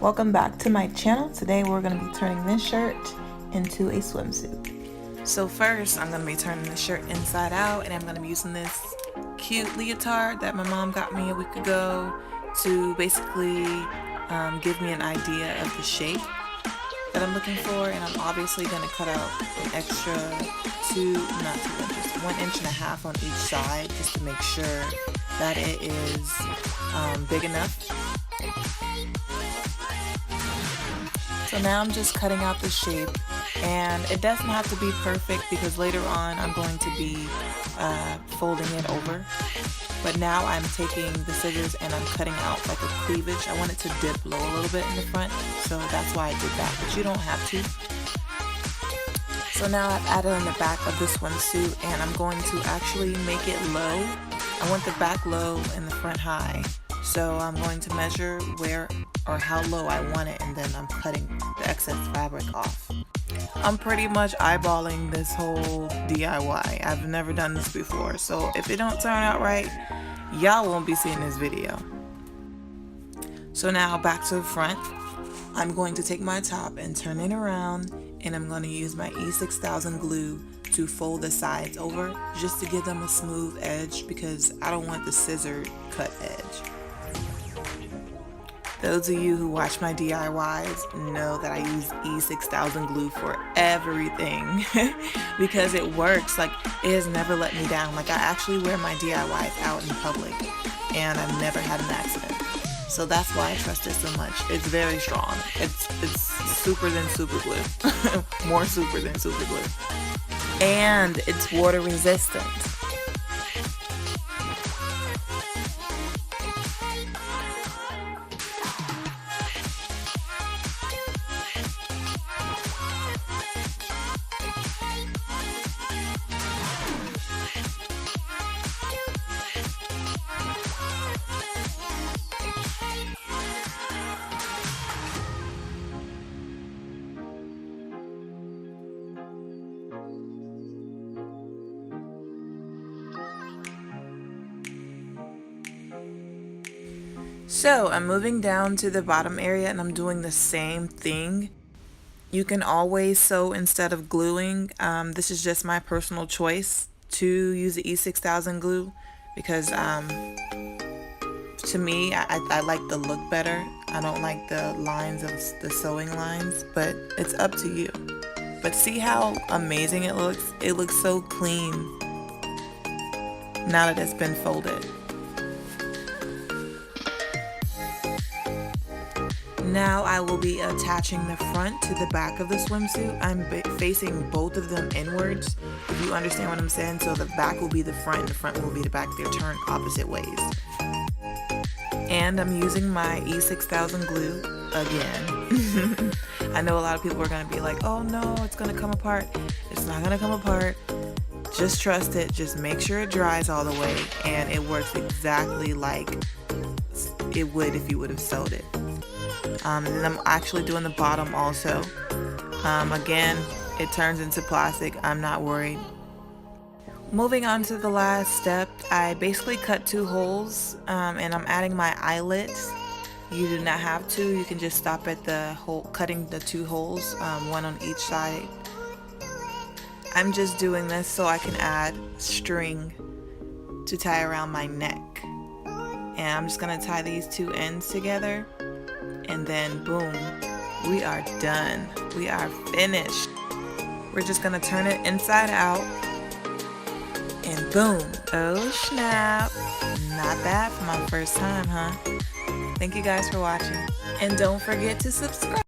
Welcome back to my channel. Today we're going to be turning this shirt into a swimsuit. So first I'm going to be turning the shirt inside out, and I'm going to be using this cute leotard that my mom got me a week ago to basically give me an idea of the shape that I'm looking for. And I'm obviously going to cut out an extra 1.5 inches on each side just to make sure that it is big enough. So now I'm just cutting out the shape, and it doesn't have to be perfect because later on I'm going to be folding it over. But now I'm taking the scissors and I'm cutting out like a cleavage. I want it to dip low a little bit in the front, so that's why I did that, but you don't have to. So now I've added on the back of this swimsuit, and I'm going to actually make it low. I want the back low and the front high. So I'm going to measure where or how low I want it, and then I'm cutting the excess fabric off. I'm pretty much eyeballing this whole DIY. I've never done this before, so if it don't turn out right, y'all won't be seeing this video. So now back to the front. I'm going to take my top and turn it around, and I'm going to use my E6000 glue to fold the sides over just to give them a smooth edge, because I don't want the scissor cut edge. Those of you who watch my DIYs know that I use E6000 glue for everything because it works. Like, it has never let me down. Like, I actually wear my DIYs out in public and I've never had an accident. So that's why I trust it so much. It's very strong. It's super than super glue. More super than super glue. And it's water resistant. So I'm moving down to the bottom area and I'm doing the same thing. You can always sew instead of gluing. This is just my personal choice to use the E6000 glue because to me, I like the look better. I don't like the lines of the sewing lines, but it's up to you. But see how amazing it looks? It looks so clean now that it's been folded. Now I will be attaching the front to the back of the swimsuit. I'm facing both of them inwards, if you understand what I'm saying. So the back will be the front and the front will be the back. They're turned opposite ways. And I'm using my E6000 glue again. I know a lot of people are going to be like, oh no, it's going to come apart. It's not going to come apart. Just trust it. Just make sure it dries all the way, and it works exactly like it would if you would have sewed it. And then I'm actually doing the bottom also. Again, it turns into plastic. I'm not worried. Moving on to the last step, I basically cut 2 holes, and I'm adding my eyelets. You do not have to. You can just stop at the hole, cutting the 2 holes, one on each side. I'm just doing this so I can add string to tie around my neck. And I'm just going to tie these 2 ends together. And then boom, we are done. We are finished. We're just gonna turn it inside out, and boom. Oh snap. Not bad for my first time, huh? Thank you guys for watching. And don't forget to subscribe.